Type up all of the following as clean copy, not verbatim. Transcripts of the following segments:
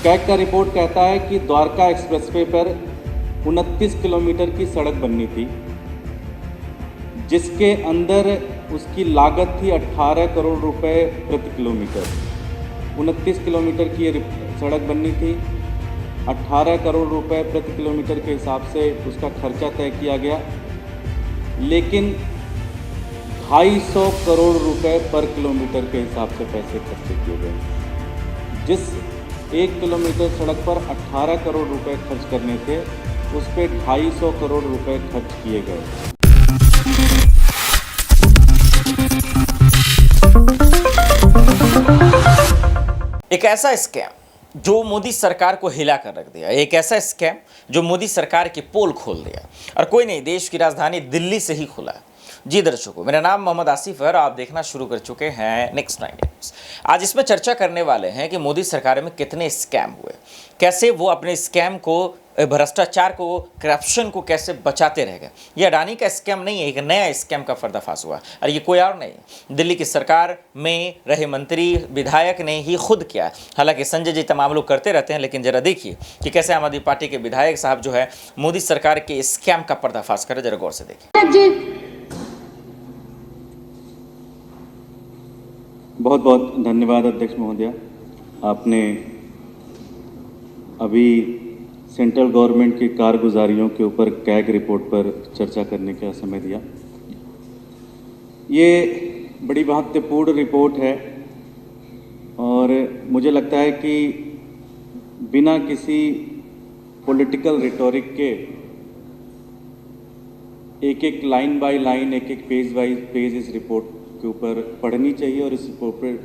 CAG का report कहता है कि द्वारका एक्सप्रेसवे पर 29 किलोमीटर की सड़क बननी थी, जिसके अंदर उसकी लागत थी 18 करोड़ रुपए प्रति किलोमीटर। 29 किलोमीटर की ये सड़क बननी थी, 18 करोड़ रुपए प्रति किलोमीटर के हिसाब से उसका खर्चा तय किया गया, लेकिन 250 करोड़ रुपए पर किलोमीटर के हिसाब से पैसे खर्च किए गए। जिस 1 किलोमीटर सड़क पर 18 करोड़ रुपए खर्च करने थे, उस पर 250 करोड़ रुपए खर्च किए गए। एक ऐसा स्कैम जो मोदी सरकार को हिला कर रख दिया, एक ऐसा स्कैम जो मोदी सरकार की पोल खोल दिया, और कोई नहीं, देश की राजधानी दिल्ली से ही खुला। जी दर्शकों, मेरा नाम मोहम्मद आसिफ है और आप देखना शुरू कर चुके हैं नेक्स्ट 9 न्यूज़। आज इसमें चर्चा करने वाले हैं कि मोदी सरकार में कितने स्कैम हुए, कैसे वो अपने स्कैम को, भ्रष्टाचार को, करप्शन को कैसे बचाते रह गए। ये अडानी का स्कैम नहीं है, एक नया स्कैम का पर्दाफाश हुआ, और ये कोई और नहीं, दिल्ली की सरकार में रहे मंत्री विधायक ने ही खुद किया। हालांकि संजय जी तमाम लोग करते रहते हैं, लेकिन जरा देखिए कि कैसे आम आदमी पार्टी के विधायक साहब जो है मोदी सरकार के स्कैम का पर्दाफाश करे। जरा गौर से देखिए। बहुत बहुत धन्यवाद अध्यक्ष महोदया, आपने अभी सेंट्रल गवर्नमेंट की कारगुजारियों के ऊपर कैग रिपोर्ट पर चर्चा करने का समय दिया। ये बड़ी महत्वपूर्ण रिपोर्ट है और मुझे लगता है कि बिना किसी पॉलिटिकल रिटोरिक के एक एक लाइन बाय लाइन, एक एक पेज बाय पेज इस रिपोर्ट के ऊपर पढ़नी चाहिए और इस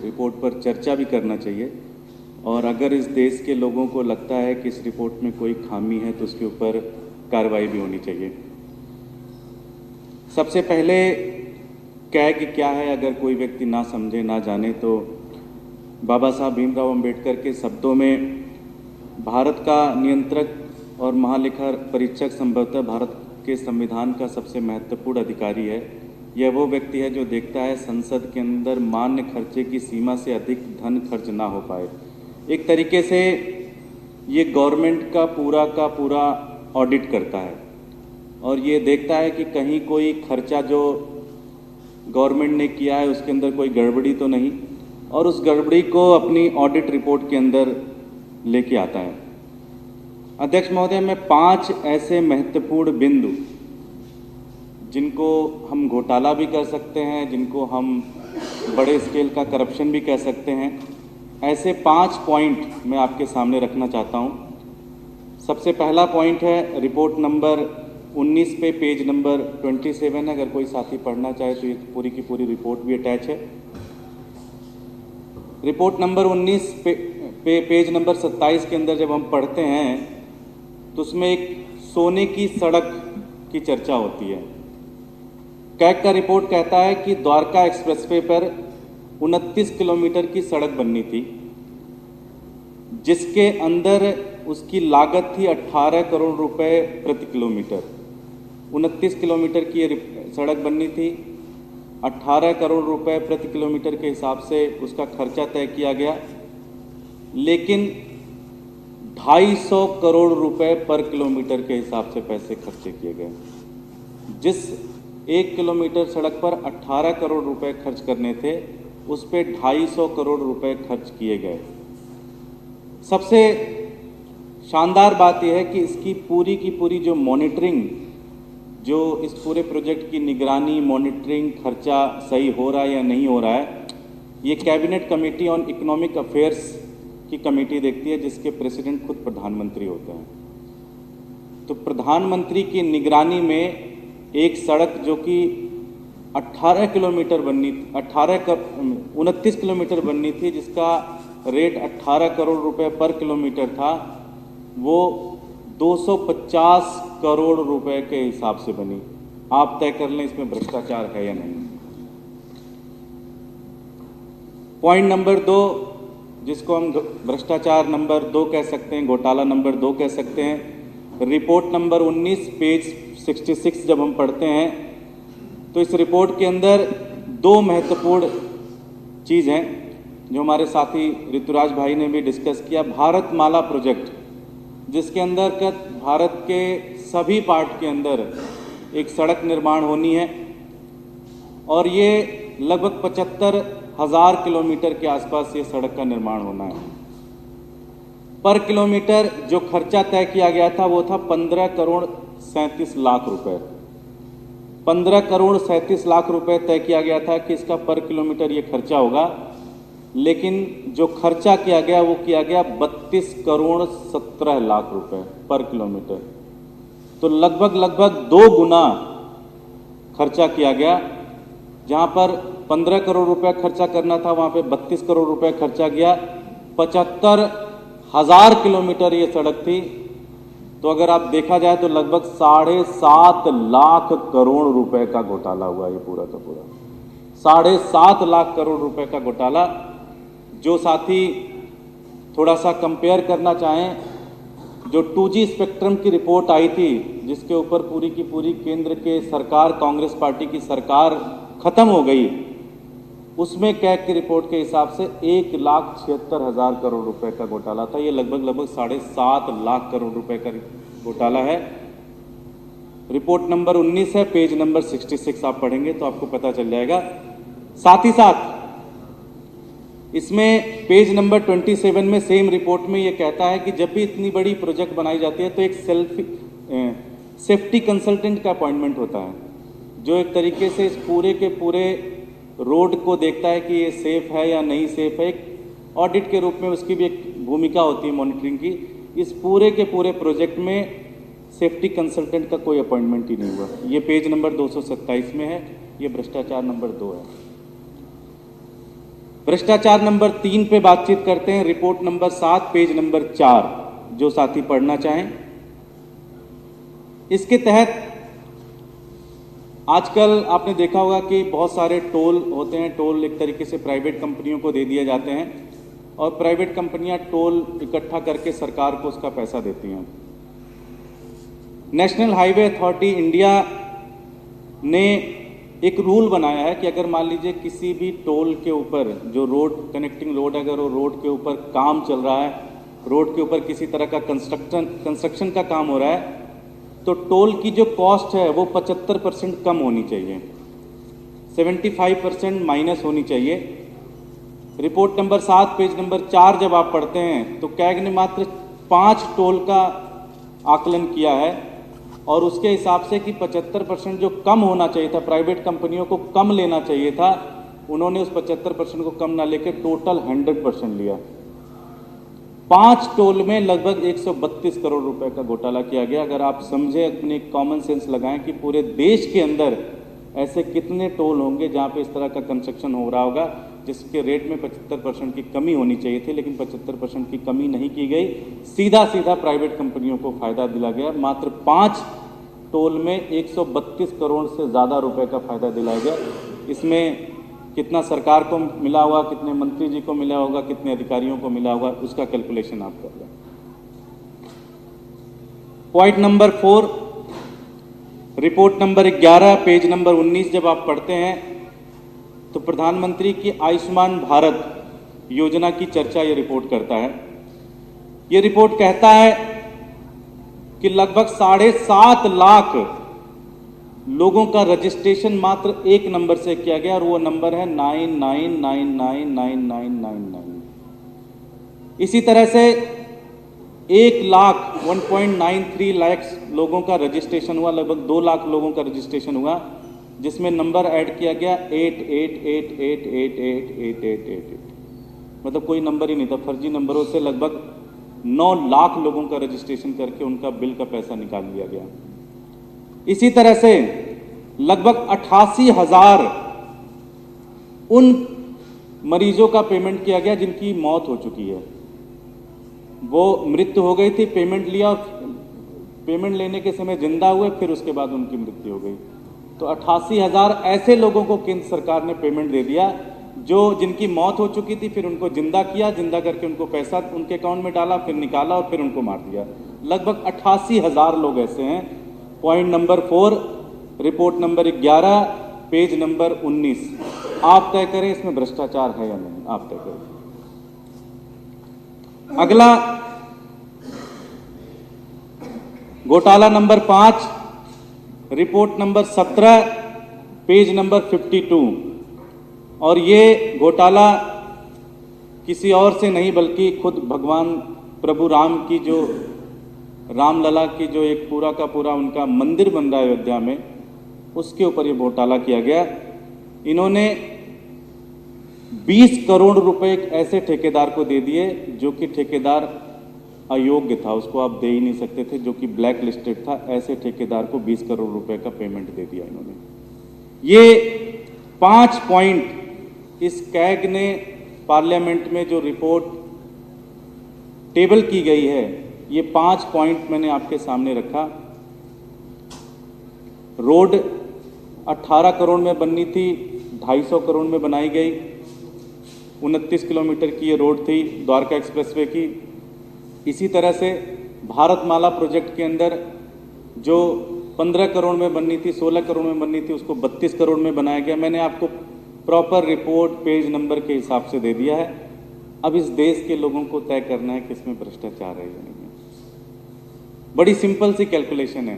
रिपोर्ट पर चर्चा भी करना चाहिए। और अगर इस देश के लोगों को लगता है कि इस रिपोर्ट में कोई खामी है तो उसके ऊपर कार्रवाई भी होनी चाहिए। सबसे पहले कैग क्या है, अगर कोई व्यक्ति ना समझे, ना जाने, तो बाबा साहब भीमराव अंबेडकर के शब्दों में भारत का नियंत्रक और महालेखा परीक्षक संभवतः भारत के संविधान का सबसे महत्वपूर्ण अधिकारी है। यह वो व्यक्ति है जो देखता है संसद के अंदर मान्य खर्चे की सीमा से अधिक धन खर्च ना हो पाए। एक तरीके से ये गवर्नमेंट का पूरा ऑडिट करता है और ये देखता है कि कहीं कोई खर्चा जो गवर्नमेंट ने किया है उसके अंदर कोई गड़बड़ी तो नहीं, और उस गड़बड़ी को अपनी ऑडिट रिपोर्ट के अंदर लेके आता है। अध्यक्ष महोदय, मैं 5 ऐसे महत्वपूर्ण बिंदु, जिनको हम घोटाला भी कर सकते हैं, जिनको हम बड़े स्केल का करप्शन भी कह सकते हैं, ऐसे 5 पॉइंट मैं आपके सामने रखना चाहता हूं। सबसे पहला पॉइंट है रिपोर्ट नंबर 19 पे पेज नंबर 27 है। अगर कोई साथी पढ़ना चाहे तो ये पूरी की पूरी रिपोर्ट भी अटैच है। रिपोर्ट नंबर 19 पे पेज नंबर 27 के अंदर जब हम पढ़ते हैं तो उसमें एक सोने की सड़क की चर्चा होती है। कैग का रिपोर्ट कहता है कि द्वारका एक्सप्रेसवे पर 29 किलोमीटर की सड़क बननी थी, जिसके अंदर उसकी लागत थी 18 करोड़ रुपए प्रति किलोमीटर। 29 किलोमीटर की ये सड़क बननी थी, 18 करोड़ रुपए प्रति किलोमीटर के हिसाब से उसका खर्चा तय किया गया, लेकिन 250 करोड़ रुपए पर किलोमीटर के हिसाब से पैसे खर्चे किए गए। जिस 1 किलोमीटर सड़क पर 18 करोड़ रुपए खर्च करने थे, उस पे 250 करोड़ रुपए खर्च किए गए। सबसे शानदार बात यह है कि इसकी पूरी की पूरी जो मॉनिटरिंग, जो इस पूरे प्रोजेक्ट की निगरानी, मॉनिटरिंग, खर्चा सही हो रहा है या नहीं हो रहा है, ये cabinet committee on economic affairs की कमेटी देखती है, जिसके प्रेसिडेंट खुद प्रधानमंत्री होते हैं। तो प्रधानमंत्री की निगरानी में एक सड़क जो कि 29 किलोमीटर बननी थी, जिसका रेट 18 करोड़ रुपए पर किलोमीटर था, वो 250 करोड़ रुपए के हिसाब से बनी। आप तय कर लें इसमें भ्रष्टाचार है या नहीं। पॉइंट नंबर 2, जिसको हम भ्रष्टाचार नंबर 2 कह सकते हैं, घोटाला नंबर 2 कह सकते हैं, रिपोर्ट नंबर 19 पेज 66 जब हम पढ़ते हैं तो इस रिपोर्ट के अंदर 2 महत्वपूर्ण चीज़ हैं। जो हमारे साथी ऋतुराज भाई ने भी डिस्कस किया, भारत माला प्रोजेक्ट, जिसके अंतर्गत भारत के सभी पार्ट के अंदर एक सड़क निर्माण होनी है और ये लगभग 75,000 किलोमीटर के आसपास ये सड़क का निर्माण होना है। पर किलोमीटर जो खर्चा तय किया गया था वो था 15 करोड़ 37 लाख रुपए। 15 करोड़ 37 लाख रुपए तय किया गया था कि इसका पर किलोमीटर ये खर्चा होगा, लेकिन जो खर्चा किया गया वो किया गया 32 करोड़ 17 लाख रुपए पर किलोमीटर। तो लगभग 2 गुना खर्चा किया गया। जहां पर 15 करोड़ रुपए खर्चा करना था वहां पे 32 करोड़ रुपए खर्चा गया। 75,000 किलोमीटर ये सड़क थी। तो अगर आप देखा जाए तो लगभग 7.5 लाख करोड़ रुपए का घोटाला हुआ ये पूरा का पूरा। 7.5 लाख करोड़ रुपए का घोटाला। जो साथी थोड़ा सा कंपेयर करना चाहें, जो 2G स्पेक्ट्रम की रिपोर्ट आई थी जिसके ऊपर पूरी की पूरी केंद्र के सरकार, कांग्रेस पार्टी की सरकार खत्म हो गई, उसमें कैग की रिपोर्ट के हिसाब से 1,76,000 करोड़ रुपए का घोटाला था। ये लगभग 7.5 लाख करोड़ रुपए का घोटाला है। रिपोर्ट नंबर 19 है, पेज नंबर 66 आप पढ़ेंगे तो आपको पता चल जाएगा। साथ ही साथ इसमें पेज नंबर 27 में सेम रिपोर्ट में ये कहता है कि जब भी इतनी बड़ी प्रोजेक्ट बनाई जाती है तो एक सेफ्टी कंसल्टेंट का अपॉइंटमेंट होता है, जो एक तरीके से इस पूरे के पूरे रोड को देखता है कि ये सेफ है या नहीं सेफ है। एक ऑडिट के रूप में उसकी भी एक भूमिका होती है मॉनिटरिंग की। इस पूरे के पूरे प्रोजेक्ट में सेफ्टी कंसल्टेंट का कोई अपॉइंटमेंट ही नहीं हुआ। ये पेज नंबर 227 में है। ये भ्रष्टाचार नंबर 2 है। भ्रष्टाचार नंबर 3 पे बातचीत करते हैं। रिपोर्ट नंबर 7, पेज नंबर 4, जो साथी पढ़ना चाहें। इसके तहत आजकल आपने देखा होगा कि बहुत सारे टोल होते हैं। टोल एक तरीके से प्राइवेट कंपनियों को दे दिए जाते हैं और प्राइवेट कंपनियां टोल इकट्ठा करके सरकार को उसका पैसा देती हैं। नेशनल हाईवे अथॉरिटी इंडिया ने एक रूल बनाया है कि अगर मान लीजिए किसी भी टोल के ऊपर जो रोड कनेक्टिंग रोड, अगर वो रोड के ऊपर काम चल रहा है, रोड के ऊपर किसी तरह का कंस्ट्रक्शन का काम हो रहा है, तो टोल की जो कॉस्ट है वो 75% कम होनी चाहिए, 75% माइनस होनी चाहिए। रिपोर्ट नंबर 7, पेज नंबर 4 जब आप पढ़ते हैं तो कैग ने मात्र 5 टोल का आकलन किया है और उसके हिसाब से कि 75% जो कम होना चाहिए था, प्राइवेट कंपनियों को कम लेना चाहिए था, उन्होंने उस 75% को कम ना लेकर टोटल 100% लिया। 5 टोल में लगभग 132 करोड़ रुपए का घोटाला किया गया। अगर आप समझे, अपने कॉमन सेंस लगाएं कि पूरे देश के अंदर ऐसे कितने टोल होंगे जहां पे इस तरह का कंस्ट्रक्शन हो रहा होगा, जिसके रेट में 75% की कमी होनी चाहिए थी, लेकिन 75% की कमी नहीं की गई। सीधा सीधा प्राइवेट कंपनियों को फायदा दिला गया। मात्र 5 टोल में 132 करोड़ से ज़्यादा रुपए का फायदा दिलाया गया। इसमें कितना सरकार को मिला होगा, कितने मंत्री जी को मिला होगा, कितने अधिकारियों को मिला होगा, उसका कैलकुलेशन आप कर लें। Point number 4, report number 11, page number 19 जब आप पढ़ते हैं तो प्रधानमंत्री की आयुष्मान भारत योजना की चर्चा ये रिपोर्ट करता है। ये रिपोर्ट कहता है कि लगभग 7.5 लाख लोगों का रजिस्ट्रेशन मात्र एक नंबर से किया गया और वो नंबर है 99999999। इसी तरह से 1,93 लाख लोगों का रजिस्ट्रेशन हुआ, लगभग 2 लाख लोगों का रजिस्ट्रेशन हुआ, जिसमें नंबर ऐड किया गया 8888888888। मतलब कोई नंबर ही नहीं था। फर्जी नंबरों से लगभग 9 लाख लोगों का रजिस्ट्रेशन करके उनका बिल का पैसा निकाल लिया गया। इसी तरह से लगभग 88,000 उन मरीजों का पेमेंट किया गया जिनकी मौत हो चुकी है। वो मृत्यु हो गई थी, पेमेंट लिया और पेमेंट लेने के समय जिंदा हुए, फिर उसके बाद उनकी मृत्यु हो गई। तो 88,000 ऐसे लोगों को केंद्र सरकार ने पेमेंट दे दिया जो जिनकी मौत हो चुकी थी, फिर उनको जिंदा किया, जिंदा करके उनको पैसा उनके अकाउंट में डाला, फिर निकाला और फिर उनको मार दिया। लगभग 88,000 लोग ऐसे हैं। Point number 4, report number 11, page number 19। आप तय करें इसमें भ्रष्टाचार है या नहीं, आप तय करें। अगला घोटाला number 5, report number 17, page number 52। और ये घोटाला किसी और से नहीं बल्कि खुद भगवान प्रभु राम की जो रामलला की जो एक पूरा का पूरा उनका मंदिर बन रहा है अयोध्या में, उसके ऊपर ये घोटाला किया गया। इन्होंने 20 करोड़ रुपए एक ऐसे ठेकेदार को दे दिए जो कि ठेकेदार अयोग्य था, उसको आप दे ही नहीं सकते थे, जो कि ब्लैक लिस्टेड था। ऐसे ठेकेदार को 20 करोड़ रुपए का पेमेंट दे दिया इन्होंने। ये 5 पॉइंट इस कैग ने पार्लियामेंट में जो रिपोर्ट टेबल की गई है, ये 5 पॉइंट मैंने आपके सामने रखा। रोड 18 करोड़ में बननी थी, 250 करोड़ में बनाई गई। 29 किलोमीटर की ये रोड थी द्वारका एक्सप्रेसवे की। इसी तरह से भारतमाला प्रोजेक्ट के अंदर जो 15 करोड़ में बननी थी, 16 करोड़ में बननी थी, उसको 32 करोड़ में बनाया गया। मैंने आपको प्रॉपर रिपोर्ट पेज नंबर के हिसाब से दे दिया है। अब इस देश के लोगों को तय करना है कि इसमें भ्रष्टाचार है या नहीं है। बड़ी सिंपल सी कैलकुलेशन है।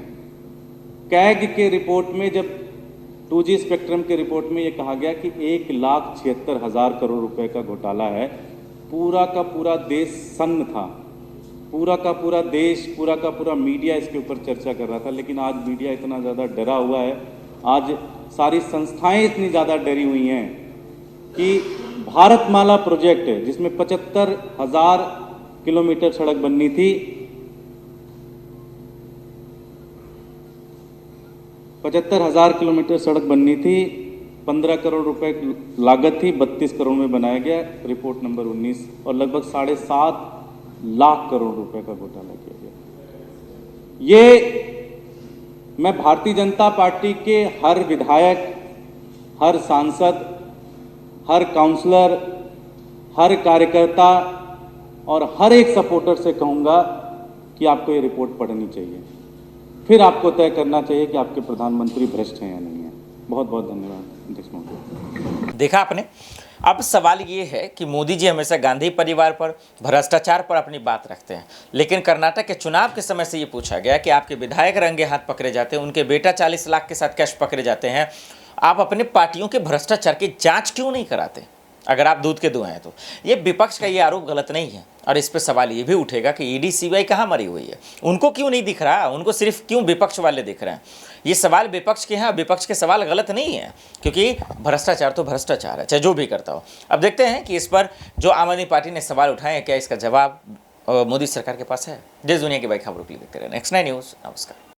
कैग के रिपोर्ट में जब 2G स्पेक्ट्रम के रिपोर्ट में ये कहा गया कि 1,76,000 करोड़ रुपए का घोटाला है, पूरा का पूरा देश सन्न था, पूरा का पूरा देश, पूरा का पूरा मीडिया इसके ऊपर चर्चा कर रहा था। लेकिन आज मीडिया इतना ज़्यादा डरा हुआ है, आज सारी संस्थाएं इतनी ज़्यादा डरी हुई हैं कि भारतमाला प्रोजेक्ट है जिसमें 75,000 किलोमीटर सड़क बननी थी, 75,000 किलोमीटर सड़क बननी थी, 15 करोड़ रुपए लागत थी, 32 करोड़ में बनाया गया, रिपोर्ट नंबर 19। और लगभग 7.5 लाख करोड़ रुपए का घोटाला किया गया। ये मैं भारतीय जनता पार्टी के हर विधायक, हर सांसद, हर काउंसलर, हर कार्यकर्ता और हर एक सपोर्टर से कहूंगा कि आपको ये रिपोर्ट पढ़नी चाहिए, फिर आपको तय करना चाहिए कि आपके प्रधानमंत्री भ्रष्ट हैं या नहीं है। बहुत बहुत धन्यवाद अध्यक्ष महोदय। देखा आपने। अब सवाल ये है कि मोदी जी हमेशा गांधी परिवार पर, भ्रष्टाचार पर अपनी बात रखते हैं, लेकिन कर्नाटक के चुनाव के समय से ये पूछा गया कि आपके विधायक रंगे हाथ पकड़े जाते हैं, उनके बेटा 40 लाख के साथ कैश पकड़े जाते हैं, आप अपने पार्टियों के भ्रष्टाचार की जांच क्यों नहीं कराते? अगर आप दूध के दुआ हैं तो ये विपक्ष का ये आरोप गलत नहीं है। और इस पर सवाल ये भी उठेगा कि ईडी सीबीआई कहाँ मरी हुई है, उनको क्यों नहीं दिख रहा, उनको सिर्फ क्यों विपक्ष वाले दिख रहे हैं? ये सवाल विपक्ष के हैं, विपक्ष के सवाल गलत नहीं है, क्योंकि भ्रष्टाचार तो भ्रष्टाचार है, चाहे जो भी करता हो। अब देखते हैं कि इस पर जो आम आदमी पार्टी ने सवाल उठाए हैं, क्या इसका जवाब मोदी सरकार के पास है? देश दुनिया की बड़ी खबरों के लिए देखते रहे नेक्स्ट 9 न्यूज़। नमस्कार।